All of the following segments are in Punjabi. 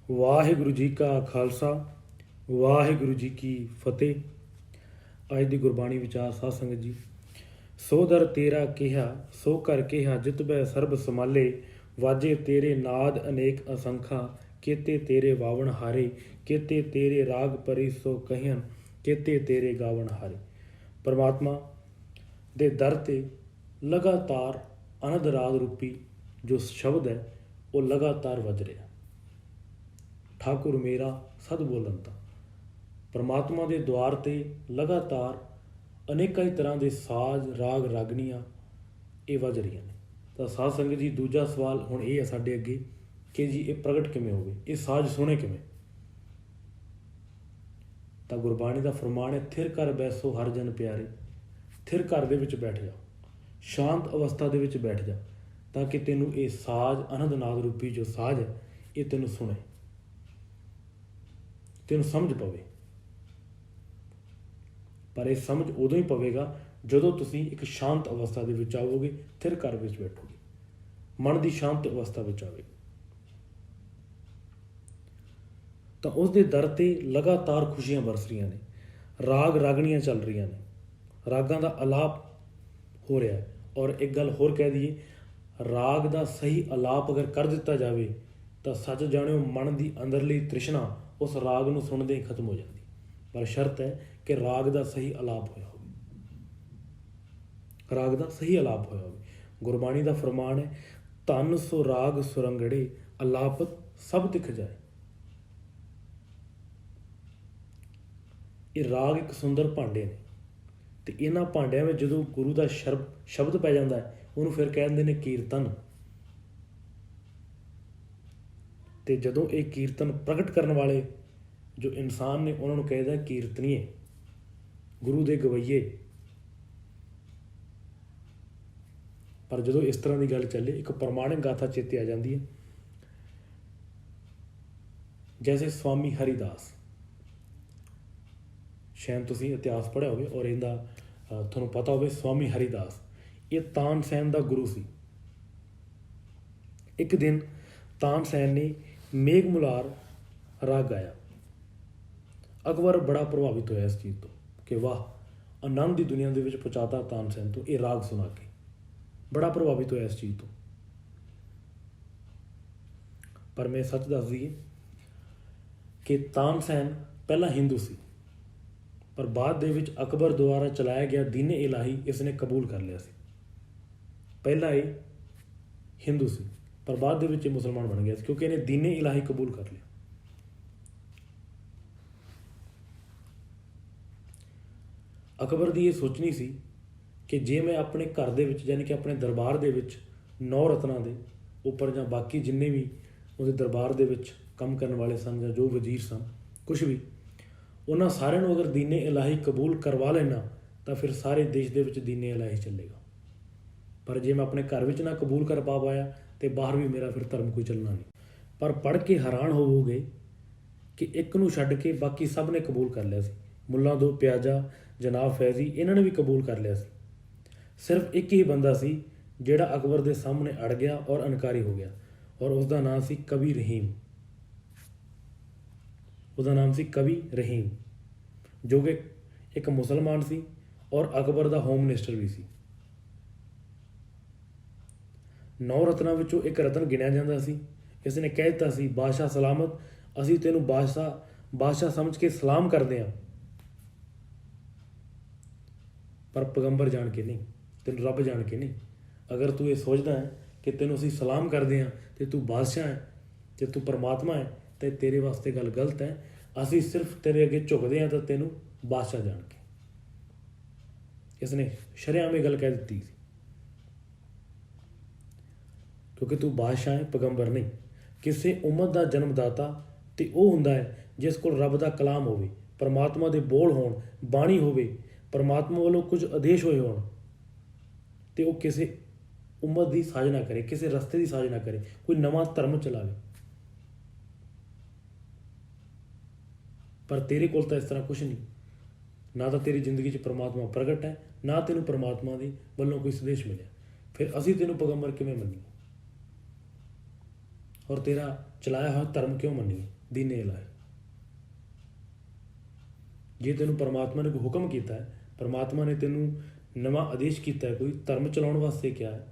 ਵਾਹਿਗੁਰੂ ਜੀ ਕਾ ਖਾਲਸਾ, ਵਾਹਿਗੁਰੂ ਜੀ ਕੀ ਫਤਿਹ। ਅੱਜ ਦੀ ਗੁਰਬਾਣੀ ਵਿਚਾਰ ਸਾਧ ਸੰਗਤ ਜੀ। ਸੋ ਦਰ ਤੇਰਾ ਕਿਹਾ, ਸੋ ਕਰ ਕਿਹਾ, ਜਿਤ ਬੈ ਸਰਬ ਸਮਾਲੇ। ਵਾਜੇ ਤੇਰੇ ਨਾਦ ਅਨੇਕ ਅਸੰਖਾ, ਕੇਤੇ ਤੇਰੇ ਵਾਵਣ ਹਾਰੇ। ਕੇਤੇ ਤੇਰੇ ਰਾਗ ਪਰੀ ਸੋ ਕਹਿਣ, ਕੇਤੇ ਤੇਰੇ ਗਾਵਣ ਹਾਰੇ। ਪਰਮਾਤਮਾ ਦੇ ਦਰ 'ਤੇ ਲਗਾਤਾਰ ਅਨੰਦ ਰਾਗ ਰੂਪੀ ਜੋ ਸ਼ਬਦ ਹੈ ਉਹ ਲਗਾਤਾਰ ਵੱਜ ਰਿਹਾ। ਠਾਕੁਰ ਮੇਰਾ ਸਦ ਬੋਲੰਤਾ। ਪਰਮਾਤਮਾ ਦੇ ਦੁਆਰ 'ਤੇ ਲਗਾਤਾਰ ਅਨੇਕਾਂ ਹੀ ਤਰ੍ਹਾਂ ਦੇ ਸਾਜ਼, ਰਾਗ, ਰਾਗਨੀਆਂ ਇਹ ਵੱਜ ਰਹੀਆਂ ਨੇ। ਤਾਂ ਸਾਧ ਸੰਗਤ ਜੀ, ਦੂਜਾ ਸਵਾਲ ਹੁਣ ਇਹ ਹੈ ਸਾਡੇ ਅੱਗੇ ਕਿ ਜੀ ਇਹ ਪ੍ਰਗਟ ਕਿਵੇਂ ਹੋਵੇ, ਇਹ ਸਾਜ਼ ਸੁਣੇ ਕਿਵੇਂ? ਤਾਂ ਗੁਰਬਾਣੀ ਦਾ ਫਰਮਾਨ ਹੈ, ਥਿਰ ਕਰ ਬੈਸੋ ਹਰ ਜਨ ਪਿਆਰੇ। ਥਿਰ ਘਰ ਦੇ ਵਿੱਚ ਬੈਠ ਜਾ, ਸ਼ਾਂਤ ਅਵਸਥਾ ਦੇ ਵਿੱਚ ਬੈਠ ਜਾ, ਤਾਂ ਕਿ ਤੈਨੂੰ ਇਹ ਸਾਜ਼, ਆਨੰਦ ਨਾਦ ਰੂਪੀ ਜੋ ਸਾਜ਼ ਹੈ ਇਹ ਤੈਨੂੰ ਸੁਣੇ, ਤੈਨੂੰ ਸਮਝ ਪਵੇ। ਪਰ ਇਹ ਸਮਝ ਉਦੋਂ ਹੀ ਪਵੇਗਾ ਜਦੋਂ ਤੁਸੀਂ ਇੱਕ ਸ਼ਾਂਤ ਅਵਸਥਾ ਦੇ ਵਿੱਚ ਆਵੋਗੇ, ਥਿਰ ਘਰ ਵਿੱਚ ਬੈਠੋਗੇ, ਮਨ ਦੀ ਸ਼ਾਂਤ ਅਵਸਥਾ ਵਿੱਚ ਆਵੇਗੀ। ਤਾਂ ਉਸ ਦੇ ਦਰ 'ਤੇ ਲਗਾਤਾਰ ਖੁਸ਼ੀਆਂ ਬਰਸ ਰਹੀਆਂ ਨੇ, ਰਾਗ ਰਾਗਣੀਆਂ ਚੱਲ ਰਹੀਆਂ ਨੇ, ਰਾਗਾਂ ਦਾ ਅਲਾਪ ਹੋ ਰਿਹਾ ਹੈ। ਔਰ ਇੱਕ ਗੱਲ ਹੋਰ ਕਹਿ ਦਈਏ, ਰਾਗ ਦਾ ਸਹੀ ਅਲਾਪ ਅਗਰ ਕਰ ਦਿੱਤਾ ਜਾਵੇ ਤਾਂ ਸੱਚ ਜਾਣਿਓ ਮਨ ਦੀ ਅੰਦਰਲੀ ਤ੍ਰਿਸ਼ਨਾ ਉਸ ਰਾਗ ਨੂੰ ਸੁਣਦੇ ਹੀ ਖਤਮ ਹੋ ਜਾਂਦੀ। ਪਰ ਸ਼ਰਤ ਹੈ ਕਿ ਰਾਗ ਦਾ ਸਹੀ ਅਲਾਪ ਹੋਇਆ ਹੋਵੇ, ਰਾਗ ਦਾ ਸਹੀ ਅਲਾਪ ਹੋਇਆ ਹੋਵੇ। ਗੁਰਬਾਣੀ ਦਾ ਫਰਮਾਨ ਹੈ, ਧੰਨ ਸੋ ਰਾਗ ਸੁਰੰਗੜੇ, ਅਲਾਪਤ ਸਭ ਦਿਖ ਜਾਏ। ਇਹ ਰਾਗ ਇੱਕ ਸੁੰਦਰ ਭਾਂਡੇ ਨੇ, ਅਤੇ ਇਹਨਾਂ ਭਾਂਡਿਆਂ ਵਿੱਚ ਜਦੋਂ ਗੁਰੂ ਦਾ ਸ਼ਬਦ ਪੈ ਜਾਂਦਾ ਹੈ ਉਹਨੂੰ ਫਿਰ ਕਹਿ ਦਿੰਦੇ ਨੇ ਕੀਰਤਨ। ਅਤੇ ਜਦੋਂ ਇਹ ਕੀਰਤਨ ਪ੍ਰਗਟ ਕਰਨ ਵਾਲੇ ਜੋ ਇਨਸਾਨ ਨੇ ਉਹਨਾਂ ਨੂੰ ਕਹਿੰਦਾ ਕੀਰਤਨੀਏ, ਗੁਰੂ ਦੇ ਗਵਈਏ। ਪਰ ਜਦੋਂ ਇਸ ਤਰ੍ਹਾਂ ਦੀ ਗੱਲ ਚੱਲੇ, ਇੱਕ ਪ੍ਰਮਾਣਿਕ ਗਾਥਾ ਚੇਤੇ ਆ ਜਾਂਦੀ ਹੈ। ਜੈਸੇ ਸਵਾਮੀ ਹਰੀਦਾਸ, ਸ਼ਾਇਦ ਤੁਸੀਂ ਇਤਿਹਾਸ ਪੜ੍ਹਿਆ ਹੋਵੇ ਔਰ ਇਹਦਾ ਤੁਹਾਨੂੰ ਪਤਾ ਹੋਵੇ। ਸਵਾਮੀ ਹਰੀਦਾਸ ਇਹ ਤਾਨਸੈਨ ਦਾ ਗੁਰੂ ਸੀ। ਇੱਕ ਦਿਨ ਤਾਨਸੈਨ ਨੇ ਮੇਘਮੁਲਾਰ ਰਾਗ ਗਾਇਆ। ਅਕਬਰ ਬੜਾ ਪ੍ਰਭਾਵਿਤ ਹੋਇਆ ਇਸ ਚੀਜ਼ ਤੋਂ ਕਿ ਵਾਹ, ਆਨੰਦ ਦੀ ਦੁਨੀਆ ਦੇ ਵਿੱਚ ਪਹੁੰਚਾਤਾ ਤਾਨਸੈਨ ਤੋਂ ਇਹ ਰਾਗ ਸੁਣਾ ਕੇ। ਬੜਾ ਪ੍ਰਭਾਵਿਤ ਹੋਇਆ ਇਸ ਚੀਜ਼ ਤੋਂ। ਪਰ ਮੈਂ ਸੱਚ ਦੱਸ ਦਈਏ ਕਿ ਤਾਨਸੈਨ ਪਹਿਲਾਂ ਹਿੰਦੂ ਸੀ, ਪਰ ਬਾਅਦ ਦੇ ਵਿੱਚ ਅਕਬਰ ਦੁਆਰਾ ਚਲਾਇਆ ਗਿਆ ਦੀਨ ਇਲਾਹੀ ਇਸ ਨੇ ਕਬੂਲ ਕਰ ਲਿਆ ਸੀ। ਪਹਿਲਾਂ ਇਹ ਹਿੰਦੂ ਸੀ, ਪਰ ਬਾਅਦ ਦੇ ਵਿੱਚ ਇਹ ਮੁਸਲਮਾਨ ਬਣ ਗਿਆ ਸੀ, ਕਿਉਂਕਿ ਇਹਨੇ ਦੀਨ ਇਲਾਹੀ ਕਬੂਲ ਕਰ ਲਿਆ। ਅਕਬਰ ਦੀ ਇਹ ਸੋਚਣੀ ਸੀ ਕਿ ਜੇ ਮੈਂ ਆਪਣੇ ਘਰ ਦੇ ਵਿੱਚ, ਯਾਨੀ ਕਿ ਆਪਣੇ ਦਰਬਾਰ ਦੇ ਵਿੱਚ 9 ਰਤਨਾਂ ਦੇ ਉੱਪਰ ਜਾਂ ਬਾਕੀ ਜਿੰਨੇ ਵੀ ਉਹਦੇ ਦਰਬਾਰ ਦੇ ਵਿੱਚ ਕੰਮ ਕਰਨ ਵਾਲੇ ਸਨ ਜਾਂ ਜੋ ਵਜ਼ੀਰ ਸਨ, ਕੁਛ ਵੀ, ਉਹਨਾਂ ਸਾਰਿਆਂ ਨੂੰ ਅਗਰ ਦੀਨ ਇਲਾਹੀ ਕਬੂਲ ਕਰਵਾ ਲੈਣਾ ਤਾਂ ਫਿਰ ਸਾਰੇ ਦੇਸ਼ ਦੇ ਵਿੱਚ ਦੀਨ ਇਲਾਹੀ ਚੱਲੇਗਾ। ਪਰ ਜੇ ਮੈਂ ਆਪਣੇ ਘਰ ਵਿੱਚ ਨਾ ਕਬੂਲ ਕਰ ਪਾ ਪਾਇਆ ਤੇ ਬਾਹਰ ਵੀ ਮੇਰਾ ਫਿਰ ਧਰਮ ਕੋਈ ਚੱਲਣਾ ਨਹੀਂ। ਪਰ ਪੜ੍ਹ ਕੇ ਹੈਰਾਨ ਹੋਵੋਗੇ ਕਿ ਇੱਕ ਨੂੰ ਛੱਡ ਕੇ ਬਾਕੀ ਸਭ ਨੇ ਕਬੂਲ ਕਰ ਲਿਆ ਸੀ। ਮੁੱਲਾ ਦੋ ਪਿਆਜ਼ਾ, ਜਨਾਬ ਫੈਜ਼ੀ, ਇਹਨਾਂ ਨੇ ਵੀ ਕਬੂਲ ਕਰ ਲਿਆ ਸੀ। ਸਿਰਫ ਇੱਕ ਹੀ ਬੰਦਾ ਸੀ ਜਿਹੜਾ ਅਕਬਰ ਦੇ ਸਾਹਮਣੇ ਅੜ ਗਿਆ ਔਰ ਇਨਕਾਰੀ ਹੋ ਗਿਆ, ਔਰ ਉਸਦਾ ਨਾਮ ਸੀ ਕਵੀ ਰਹੀਮ। ਉਹਦਾ ਨਾਮ ਸੀ ਕਵੀ ਰਹੀਮ, ਜੋ ਕਿ ਇੱਕ ਮੁਸਲਮਾਨ ਸੀ ਔਰ ਅਕਬਰ ਦਾ ਹੋਮ ਮਿਨਿਸਟਰ ਵੀ ਸੀ। 9 ਰਤਨਾਂ ਵਿੱਚੋਂ ਇੱਕ ਰਤਨ ਗਿਣਿਆ ਜਾਂਦਾ ਸੀ। ਇਸ ਨੇ ਕਹਿ ਦਿੱਤਾ ਸੀ, ਬਾਦਸ਼ਾਹ ਸਲਾਮਤ, ਅਸੀਂ ਤੈਨੂੰ ਬਾਦਸ਼ਾਹ ਸਮਝ ਕੇ ਸਲਾਮ ਕਰਦੇ ਹਾਂ, ਪਰ ਪੈਗੰਬਰ ਜਾਣ ਕੇ ਨਹੀਂ, ਤੈਨੂੰ ਰੱਬ ਜਾਣ ਕੇ ਨਹੀਂ। ਅਗਰ ਤੂੰ ਇਹ ਸੋਚਦਾ ਹੈ ਕਿ ਤੈਨੂੰ ਅਸੀਂ ਸਲਾਮ ਕਰਦੇ ਹਾਂ ਅਤੇ ਤੂੰ ਬਾਦਸ਼ਾਹ ਹੈ ਅਤੇ ਤੂੰ ਪਰਮਾਤਮਾ ਹੈ, ਅਤੇ ਤੇਰੇ ਵਾਸਤੇ ਗੱਲ ਗਲਤ ਹੈ। ਅਸੀਂ ਸਿਰਫ ਤੇਰੇ ਅੱਗੇ ਝੁਕਦੇ ਹਾਂ ਤਾਂ ਤੈਨੂੰ ਬਾਦਸ਼ਾਹ ਜਾਣ ਕੇ। ਇਸ ਨੇ ਸ਼ਰੇਆਮ ਇਹ ਗੱਲ ਕਹਿ ਦਿੱਤੀ ਸੀ, ਕਿਉਂਕਿ ਤੂੰ ਬਾਦਸ਼ਾਹ ਹੈ, ਪੈਗੰਬਰ ਨਹੀਂ। ਕਿਸੇ ਉਮਤ ਦਾ ਜਨਮਦਾਤਾ ਤੇ ਉਹ ਹੁੰਦਾ ਹੈ ਜਿਸ ਕੋਲ ਰੱਬ ਦਾ ਕਲਾਮ ਹੋਵੇ, ਪਰਮਾਤਮਾ ਦੇ ਬੋਲ ਹੋਣ, ਬਾਣੀ ਹੋਵੇ, ਪਰਮਾਤਮਾ ਵੱਲੋਂ ਕੁਝ ਆਦੇਸ਼ ਹੋਏ ਹੋਣ, ਅਤੇ ਉਹ ਕਿਸੇ ਉਮਤ ਦੀ ਸਾਜ ਨਾ ਕਰੇ, ਕਿਸੇ ਰਸਤੇ ਦੀ ਸਾਜ ਨਾ ਕਰੇ, ਕੋਈ ਨਵਾਂ ਧਰਮ ਚਲਾਵੇ। ਪਰ ਤੇਰੇ ਕੋਲ ਤਾਂ ਇਸ ਤਰ੍ਹਾਂ ਕੁਛ ਨਹੀਂ, ਨਾ ਤਾਂ ਤੇਰੀ ਜ਼ਿੰਦਗੀ 'ਚ ਪਰਮਾਤਮਾ ਪ੍ਰਗਟ ਹੈ, ਨਾ ਤੈਨੂੰ ਪਰਮਾਤਮਾ ਦੇ ਵੱਲੋਂ ਕੋਈ ਸੰਦੇਸ਼ ਮਿਲਿਆ। ਫਿਰ ਅਸੀਂ ਤੈਨੂੰ ਪੈਗੰਬਰ ਕਿਵੇਂ ਮੰਨੀਏ? ਔਰ ਤੇਰਾ ਚਲਾਇਆ ਹੋਇਆ ਧਰਮ ਕਿਉਂ ਮੰਨੀਏ। ਦੀਨੇ ਇਲਾਹੀ, ਜੇ ਤੈਨੂੰ ਪਰਮਾਤਮਾ ਨੇ ਕੋਈ ਹੁਕਮ ਕੀਤਾ ਹੈ, ਪਰਮਾਤਮਾ ਨੇ ਤੈਨੂੰ ਨਵਾਂ ਆਦੇਸ਼ ਕੀਤਾ ਹੈ, ਕੋਈ ਧਰਮ ਚਲਾਉਣ ਵਾਸਤੇ ਕਿਹਾ ਹੈ,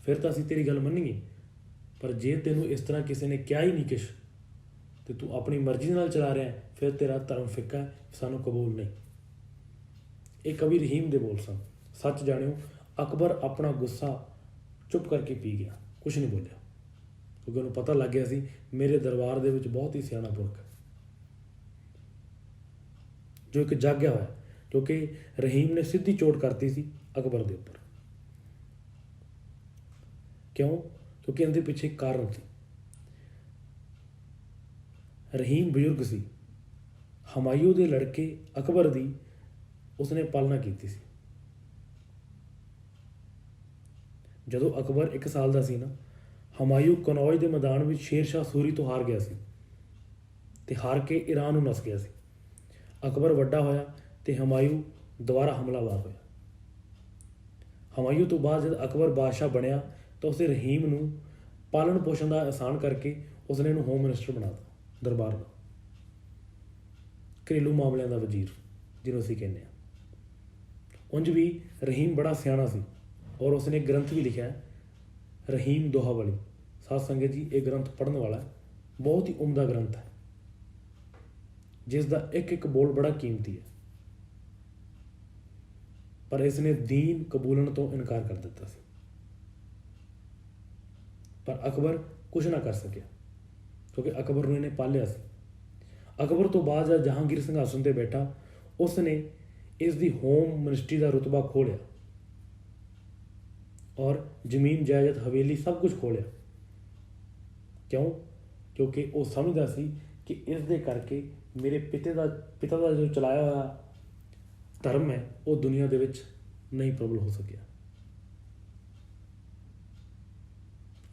ਫਿਰ ਤਾਂ ਅਸੀਂ ਤੇਰੀ ਗੱਲ ਮੰਨੀਏ। ਪਰ ਜੇ ਤੈਨੂੰ ਇਸ ਤਰ੍ਹਾਂ ਕਿਸੇ ਨੇ ਕਿਹਾ ਹੀ ਨਹੀਂ ਕੁਛ ਅਤੇ ਤੂੰ ਆਪਣੀ ਮਰਜ਼ੀ ਨਾਲ ਚਲਾ ਰਿਹਾ, ਫਿਰ ਤੇਰਾ ਧਰਮ ਫਿੱਕਾ ਹੈ, ਸਾਨੂੰ ਕਬੂਲ ਨਹੀਂ। ਇਹ ਕਵੀ ਰਹੀਮ ਦੇ ਬੋਲ ਸਨ। ਸੱਚ ਜਾਣਿਓ, ਅਕਬਰ ਆਪਣਾ ਗੁੱਸਾ ਚੁੱਪ ਕਰਕੇ ਪੀ ਗਿਆ, ਕੁਛ ਨਹੀਂ ਬੋਲਿਆ, ਕਿਉਂਕਿ ਉਹਨੂੰ ਪਤਾ ਲੱਗ ਗਿਆ ਸੀ ਮੇਰੇ ਦਰਬਾਰ ਦੇ ਵਿੱਚ ਬਹੁਤ ਹੀ ਸਿਆਣਾ ਪੁਰਖ ਹੈ, ਜੋ ਇੱਕ ਜਾਗਿਆ ਹੋਇਆ। ਕਿਉਂਕਿ ਰਹੀਮ ਨੇ ਸਿੱਧੀ ਚੋਟ ਕਰਤੀ ਸੀ ਅਕਬਰ ਦੇ ਉੱਪਰ। ਕਿਉਂ? ਕਿਉਂਕਿ ਇਹਦੇ ਪਿੱਛੇ ਇੱਕ ਕਾਰਨ ਸੀ। ਰਹੀਮ ਬਜ਼ੁਰਗ ਸੀ, ਹਮਾਯੂ ਦੇ ਲੜਕੇ ਅਕਬਰ ਦੀ ਉਸਨੇ ਪਾਲਣਾ ਕੀਤੀ ਸੀ। ਜਦੋਂ ਅਕਬਰ 1 ਸਾਲ ਦਾ ਸੀ ਨਾ, ਹਮਾਯੂ ਕਨੌਜ ਦੇ ਮੈਦਾਨ ਵਿੱਚ ਸ਼ੇਰ ਸ਼ਾਹ ਸੂਰੀ ਤੋਂ ਹਾਰ ਗਿਆ ਸੀ ਅਤੇ ਹਾਰ ਕੇ ਈਰਾਨ ਨੂੰ ਨੱਸ ਗਿਆ ਸੀ। ਅਕਬਰ ਵੱਡਾ ਹੋਇਆ ਅਤੇ ਹਮਾਯੂ ਦੁਬਾਰਾ ਹਮਲਾਵਰ ਹੋਇਆ। ਹਮਾਯੂ ਤੋਂ ਬਾਅਦ ਜਦ ਅਕਬਰ ਬਾਦਸ਼ਾਹ ਬਣਿਆ ਤਾਂ ਉਸਨੇ ਰਹੀਮ ਨੂੰ ਪਾਲਣ ਪੋਸ਼ਣ ਦਾ ਆਸਾਨ ਕਰਕੇ ਉਸਨੇ ਇਹਨੂੰ ਹੋਮ ਮਿਨਿਸਟਰ ਬਣਾ ਦਿੱਤਾ, ਦਰਬਾਰ ਦਾ ਘਰੇਲੂ ਮਾਮਲਿਆਂ ਦਾ ਵਜ਼ੀਰ ਜਿਹਨੂੰ ਅਸੀਂ ਕਹਿੰਦੇ ਹਾਂ। ਉਂਝ ਵੀ ਰਹੀਮ ਬੜਾ ਸਿਆਣਾ ਸੀ ਔਰ ਉਸਨੇ ਗ੍ਰੰਥ ਵੀ ਲਿਖਿਆ ਹੈ, ਰਹੀਮ ਦੋਹਾਵਲੀ। ਸਾਧ ਸੰਗਤ ਜੀ, ਇਹ ਗ੍ਰੰਥ ਪੜ੍ਹਨ ਵਾਲਾ ਬਹੁਤ ਹੀ ਉਮਦਾ ਗ੍ਰੰਥ ਹੈ, ਜਿਸ ਦਾ ਇੱਕ ਇੱਕ ਬੋਲ ਬੜਾ ਕੀਮਤੀ ਹੈ। ਪਰ ਇਸ ਨੇ ਦੀਨ ਕਬੂਲਣ ਤੋਂ ਇਨਕਾਰ ਕਰ ਦਿੱਤਾ ਸੀ। ਪਰ ਅਕਬਰ ਕੁਛ ਨਾ ਕਰ ਸਕਿਆ, ਕਿਉਂਕਿ ਅਕਬਰ ਨੂੰ ਇਹਨੇ ਪਾਲਿਆ ਸੀ। ਅਕਬਰ ਤੋਂ ਬਾਅਦ ਜਦ ਜਹਾਂਗੀਰ ਸਿੰਘਾਸਨ 'ਤੇ ਬੈਠਾ, ਉਸ ਨੇ ਇਸ ਦੀ ਹੋਮ ਮਿਨਿਸਟਰੀ ਦਾ ਰੁਤਬਾ ਖੋਹ ਲਿਆ ਔਰ ਜ਼ਮੀਨ ਜਾਇਦਾਦ ਹਵੇਲੀ ਸਭ ਕੁਝ ਖੋਹ ਲਿਆ। ਕਿਉਂ? ਕਿਉਂਕਿ ਉਹ ਸਮਝਦਾ ਸੀ ਕਿ ਇਸ ਦੇ ਕਰਕੇ ਮੇਰੇ ਪਿਤਾ ਦਾ ਜੋ ਚਲਾਇਆ ਹੋਇਆ ਧਰਮ ਹੈ ਉਹ ਦੁਨੀਆ ਦੇ ਵਿੱਚ ਨਹੀਂ ਪ੍ਰਬਲ ਹੋ ਸਕਿਆ।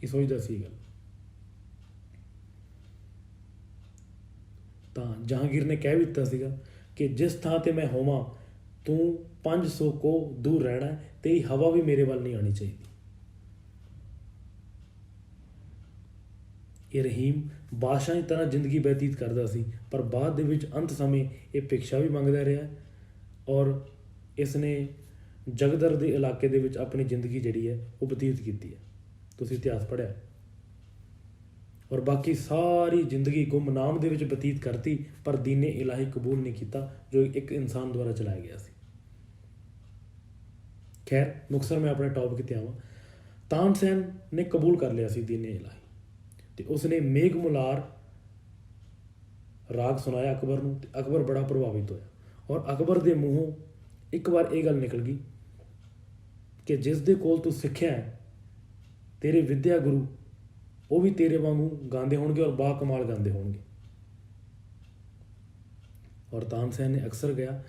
ਇਹ ਸੋਚਦਾ ਸੀ ਗੱਲ। ਤਾਂ ਜਹਾਂਗੀਰ ਨੇ ਕਹਿ ਵੀ ਦਿੱਤਾ ਸੀਗਾ ਕਿ ਜਿਸ ਥਾਂ 'ਤੇ ਮੈਂ ਹੋਵਾਂ ਤੂੰ 500 ਕੋ ਦੂਰ ਰਹਿਣਾ, ਤੇਰੀ ਹਵਾ ਵੀ ਮੇਰੇ ਵੱਲ ਨਹੀਂ ਆਉਣੀ ਚਾਹੀਦੀ। ਇਹ ਰਹੀਮ ਬਾਦਸ਼ਾਹ ਦੀ ਤਰ੍ਹਾਂ ਜ਼ਿੰਦਗੀ ਬਤੀਤ ਕਰਦਾ ਸੀ, ਪਰ ਬਾਅਦ ਦੇ ਵਿੱਚ ਅੰਤ ਸਮੇਂ ਇਹ ਭਿਕਸ਼ਾ ਵੀ ਮੰਗਦਾ ਰਿਹਾ ਔਰ ਇਸ ਨੇ ਜਗਦਰ ਦੇ ਇਲਾਕੇ ਦੇ ਵਿੱਚ ਆਪਣੀ ਜ਼ਿੰਦਗੀ ਜਿਹੜੀ ਹੈ ਉਹ ਬਤੀਤ ਕੀਤੀ ਹੈ। ਤੁਸੀਂ ਇਤਿਹਾਸ ਪੜ੍ਹਿਆ। ਔਰ ਬਾਕੀ ਸਾਰੀ ਜ਼ਿੰਦਗੀ ਗੁੰਮਨਾਮ ਦੇ ਵਿੱਚ ਬਤੀਤ ਕਰਤੀ, ਪਰ ਦੀਨੇ ਇਲਾਹੀ ਕਬੂਲ ਨਹੀਂ ਕੀਤਾ ਜੋ ਇੱਕ ਇਨਸਾਨ ਦੁਆਰਾ ਚਲਾਇਆ ਗਿਆ ਸੀ। ਖੈਰ, ਮੁਕਤਸਰ ਮੈਂ ਆਪਣੇ ਟੌਪਿਕ 'ਤੇ ਆਵਾਂ। ਤਾਨਸੈਨ ਨੇ ਕਬੂਲ ਕਰ ਲਿਆ ਸੀ ਦੀਨੇ ਇਲਾਹੀ ਅਤੇ ਉਸਨੇ ਮੇਘ ਮੁਲਾਰ ਰਾਗ ਸੁਣਾਇਆ ਅਕਬਰ ਨੂੰ, ਅਤੇ ਅਕਬਰ ਬੜਾ ਪ੍ਰਭਾਵਿਤ ਹੋਇਆ। ਔਰ ਅਕਬਰ ਦੇ ਮੂੰਹੋਂ ਇੱਕ ਵਾਰ ਇਹ ਗੱਲ ਨਿਕਲ ਗਈ ਕਿ ਜਿਸ ਦੇ ਕੋਲ ਤੂੰ ਸਿੱਖਿਆ ਹੈ, ਤੇਰੇ ਵਿੱਦਿਆ ਗੁਰੂ, ਉਹ ਵੀ ਤੇਰੇ ਵਾਂਗੂ ਗਾਉਂਦੇ ਹੋਣਗੇ ਔਰ ਬਾ ਕਮਾਲ ਗਾਉਂਦੇ ਹੋਣਗੇ। ਔਰ ਤਾਨਸੈਨ ਨੇ ਅਕਸਰ ਕਿਹਾ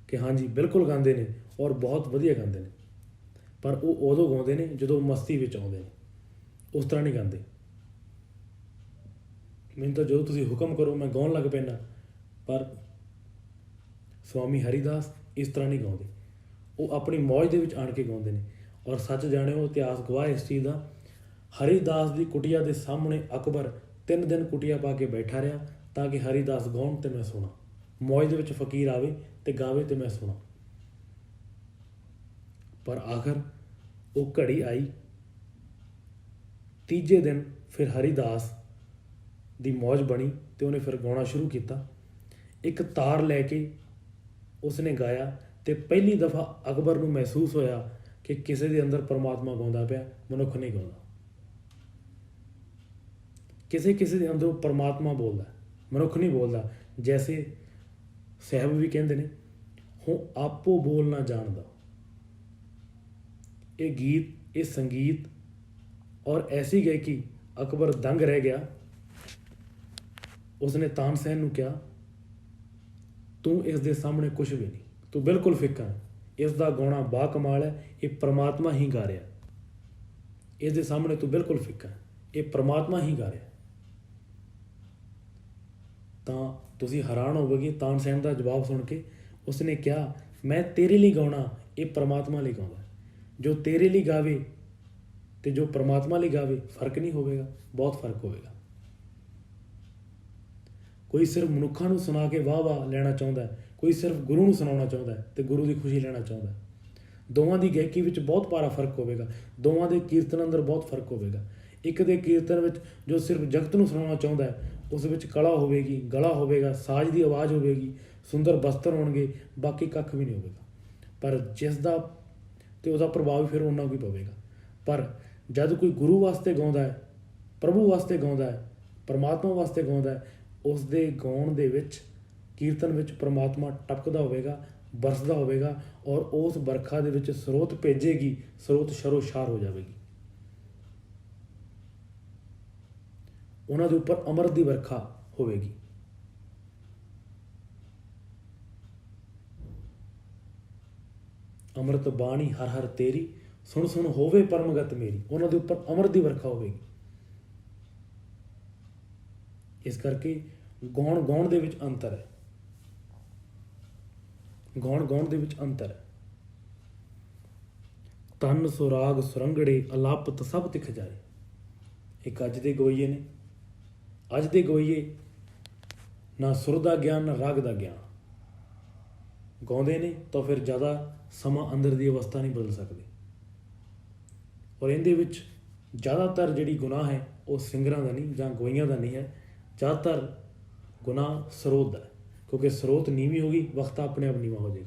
ਕਿ ਹਾਂਜੀ ਬਿਲਕੁਲ ਗਾਉਂਦੇ ਨੇ ਔਰ ਬਹੁਤ ਵਧੀਆ ਗਾਉਂਦੇ ਨੇ, ਪਰ ਉਹ ਉਦੋਂ ਗਾਉਂਦੇ ਨੇ ਜਦੋਂ ਮਸਤੀ ਵਿੱਚ ਆਉਂਦੇ ਨੇ, ਉਸ ਤਰ੍ਹਾਂ ਨਹੀਂ ਗਾਉਂਦੇ। ਮੈਨੂੰ ਤਾਂ ਜਦੋਂ ਤੁਸੀਂ ਹੁਕਮ ਕਰੋ ਮੈਂ ਗਾਉਣ ਲੱਗ ਪੈਂਦਾ, ਪਰ ਸਵਾਮੀ ਹਰੀਦਾਸ ਇਸ ਤਰ੍ਹਾਂ ਨਹੀਂ ਗਾਉਂਦੇ, ਉਹ ਆਪਣੀ ਮੌਜ ਦੇ ਵਿੱਚ ਆਣ ਕੇ ਗਾਉਂਦੇ ਨੇ। ਔਰ ਸੱਚ ਜਾਣਿਓ, ਇਤਿਹਾਸ ਗਵਾਹ ਇਸ ਚੀਜ਼ ਦਾ, ਹਰੀਦਾਸ ਦੀ ਕੁਟੀਆ ਦੇ ਸਾਹਮਣੇ ਅਕਬਰ 3 ਦਿਨ ਕੁਟੀਆ ਪਾ ਕੇ ਬੈਠਾ ਰਿਹਾ ਤਾਂ ਕਿ ਹਰੀਦਾਸ ਗਾਉਣ ਅਤੇ ਮੈਂ ਸੁਣਾ। ਮੌਜ ਦੇ ਵਿੱਚ ਫਕੀਰ ਆਵੇ ਅਤੇ ਗਾਵੇ ਅਤੇ ਮੈਂ ਸੁਣਾ। ਪਰ ਆਖਰ ਉਹ ਘੜੀ ਆਈ, ਤੀਜੇ ਦਿਨ ਫਿਰ ਹਰੀਦਾਸ ਦੀ ਮੌਜ ਬਣੀ ਅਤੇ ਉਹਨੇ ਫਿਰ ਗਾਉਣਾ ਸ਼ੁਰੂ ਕੀਤਾ। ਇੱਕ ਤਾਰ ਲੈ ਕੇ ਉਸਨੇ ਗਾਇਆ ਅਤੇ ਪਹਿਲੀ ਦਫਾ ਅਕਬਰ ਨੂੰ ਮਹਿਸੂਸ ਹੋਇਆ ਕਿ ਕਿਸੇ ਦੇ ਅੰਦਰ ਪਰਮਾਤਮਾ ਗਾਉਂਦਾ ਪਿਆ, ਮਨੁੱਖ ਨਹੀਂ ਗਾਉਂਦਾ। ਕਿਸੇ ਦੇ ਅੰਦਰੋਂ ਪਰਮਾਤਮਾ ਬੋਲਦਾ, ਮਨੁੱਖ ਨਹੀਂ ਬੋਲਦਾ। ਜੈਸੇ ਸਾਹਿਬ ਵੀ ਕਹਿੰਦੇ ਨੇ, ਹੂੰ ਆਪੋ ਬੋਲ ਨਾ ਜਾਣਦਾ। ਇਹ ਗੀਤ, ਇਹ ਸੰਗੀਤ ਔਰ ਐਸੀ ਗਾਇਕੀ, ਅਕਬਰ ਦੰਗ ਰਹਿ ਗਿਆ। ਉਸਨੇ ਤਾਨਸੈਨ ਨੂੰ ਕਿਹਾ, ਤੂੰ ਇਸ ਦੇ ਸਾਹਮਣੇ ਕੁਛ ਵੀ ਨਹੀਂ, ਤੂੰ ਬਿਲਕੁਲ ਫਿੱਕਾ ਹੈ। ਇਸ ਦਾ ਗਾਉਣਾ ਬਾ ਕਮਾਲ ਹੈ, ਇਹ ਪਰਮਾਤਮਾ ਹੀ ਗਾ ਰਿਹਾ। ਇਸ ਦੇ ਸਾਹਮਣੇ ਤੂੰ ਬਿਲਕੁਲ ਫਿੱਕਾ ਹੈ, ਇਹ ਪਰਮਾਤਮਾ ਹੀ ਗਾ ਰਿਹਾ। ਤਾਂ ਤੁਸੀਂ ਹੈਰਾਨ ਹੋਵੋਗੇ ਤਾਨਸੈਨ ਦਾ ਜਵਾਬ ਸੁਣ ਕੇ। ਉਸਨੇ ਕਿਹਾ, ਮੈਂ ਤੇਰੇ ਲਈ ਗਾਉਣਾ, ਇਹ ਪਰਮਾਤਮਾ ਲਈ ਗਾਉਂਦਾ। ਜੋ ਤੇਰੇ ਲਈ ਗਾਵੇ ਅਤੇ ਜੋ ਪਰਮਾਤਮਾ ਲਈ ਗਾਵੇ, ਫਰਕ ਨਹੀਂ ਹੋਵੇਗਾ, ਬਹੁਤ ਫਰਕ ਹੋਵੇਗਾ। ਕੋਈ ਸਿਰਫ ਮਨੁੱਖਾਂ ਨੂੰ ਸੁਣਾ ਕੇ ਵਾਹ ਵਾਹ ਲੈਣਾ ਚਾਹੁੰਦਾ ਹੈ, ਕੋਈ ਸਿਰਫ ਗੁਰੂ ਨੂੰ ਸੁਣਾਉਣਾ ਚਾਹੁੰਦਾ ਹੈ ਤੇ ਗੁਰੂ ਦੀ ਖੁਸ਼ੀ ਲੈਣਾ ਚਾਹੁੰਦਾ ਹੈ। ਦੋਵਾਂ ਦੀ ਗਾਇਕੀ ਵਿੱਚ ਬਹੁਤ ਭਾਰਾ ਫਰਕ ਹੋਵੇਗਾ, ਦੋਵਾਂ ਦੇ ਕੀਰਤਨ ਅੰਦਰ ਬਹੁਤ ਫਰਕ ਹੋਵੇਗਾ। ਇੱਕ ਦੇ ਕੀਰਤਨ ਵਿੱਚ ਜੋ ਸਿਰਫ ਜਗਤ ਨੂੰ ਸੁਣਾਉਣਾ ਚਾਹੁੰਦਾ ਹੈ, ਉਸ ਵਿੱਚ ਕਲਾ ਹੋਵੇਗੀ, ਗਲਾ ਹੋਵੇਗਾ, ਸਾਜ਼ ਦੀ ਆਵਾਜ਼ ਹੋਵੇਗੀ, ਸੁੰਦਰ ਬਸਤਰ ਹੋਣਗੇ, ਬਾਕੀ ਕੱਖ ਵੀ ਨਹੀਂ ਹੋਵੇਗਾ। ਪਰ ਜਿਸ ਦਾ ਤੇ ਉਹਦਾ ਪ੍ਰਭਾਵ ਫਿਰ ਉਹਨਾਂ ਕੋਈ ਪਵੇਗਾ। ਪਰ ਜਦ ਕੋਈ ਗੁਰੂ ਵਾਸਤੇ ਗਾਉਂਦਾ ਹੈ, ਪ੍ਰਭੂ ਵਾਸਤੇ ਗਾਉਂਦਾ ਹੈ, ਪਰਮਾਤਮਾ ਵਾਸਤੇ ਗਾਉਂਦਾ ਹੈ, ਉਸ ਦੇ ਗਾਉਣ ਦੇ ਵਿੱਚ, ਕੀਰਤਨ ਵਿੱਚ ਪਰਮਾਤਮਾ ਟਪਕਦਾ ਹੋਵੇਗਾ, ਬਰਸਦਾ ਹੋਵੇਗਾ ਔਰ ਉਸ ਵਰਖਾ ਦੇ ਵਿੱਚ ਸਰੋਤ ਭੇਜੇਗੀ, ਸਰੋਤ ਸ਼ਰੋ ਸ਼ਾਰ ਹੋ ਜਾਵੇਗੀ। ਉਹਨਾਂ ਦੇ ਉੱਪਰ ਅੰਮ੍ਰਿਤ ਦੀ ਵਰਖਾ ਹੋਵੇਗੀ। ਅੰਮ੍ਰਿਤ ਬਾਣੀ ਹਰ ਹਰ ਤੇਰੀ, ਸੁਣ ਸੁਣ ਹੋਵੇ ਪਰਮਗਤ ਮੇਰੀ। ਉਹਨਾਂ ਦੇ ਉੱਪਰ ਅੰਮ੍ਰਿਤ ਦੀ ਵਰਖਾ ਹੋਵੇਗੀ। ਇਸ ਕਰਕੇ ਗਾਉਣ ਦੇ ਵਿੱਚ ਅੰਤਰ ਹੈ, ਗਾਉਣ ਦੇ ਵਿੱਚ ਅੰਤਰ ਹੈ। ਤਨ ਸੁਰਾਗ ਸੁਰੰਗੜੇ ਅਲਾਪਤ ਸਭ ਤਿਖ ਜਾਏ। ਇੱਕ ਅੱਜ ਦੇ ਗਵਈਏ ਨੇ, ਅੱਜ ਦੇ ਗਵਈਏ ਨਾ ਸੁਰ ਦਾ ਗਿਆਨ ਨਾ ਰਾਗ ਦਾ ਗਿਆਨ। ਗਾਉਂਦੇ ਨੇ ਤਾਂ ਫਿਰ ਜ਼ਿਆਦਾ ਸਮਾਂ ਅੰਦਰ ਦੀ ਅਵਸਥਾ ਨਹੀਂ ਬਦਲ ਸਕਦੇ। ਔਰ ਇਹਦੇ ਵਿੱਚ ਜ਼ਿਆਦਾਤਰ ਜਿਹੜੀ ਗੁਨਾਹ ਹੈ ਉਹ ਸਿੰਗਰਾਂ ਦਾ ਨਹੀਂ ਜਾਂ ਗਵਈਆਂ ਦਾ ਨਹੀਂ ਹੈ, ਜ਼ਿਆਦਾਤਰ ਗੁਨਾਹ ਸਰੋਤ ਦਾ ਹੈ। ਕਿਉਂਕਿ ਸਰੋਤ ਨੀਵੀਂ ਹੋ ਗਈ, ਵਕਤ ਆਪਣੇ ਆਪ ਨੀਵਾਂ ਹੋ ਜਾਏਗਾ।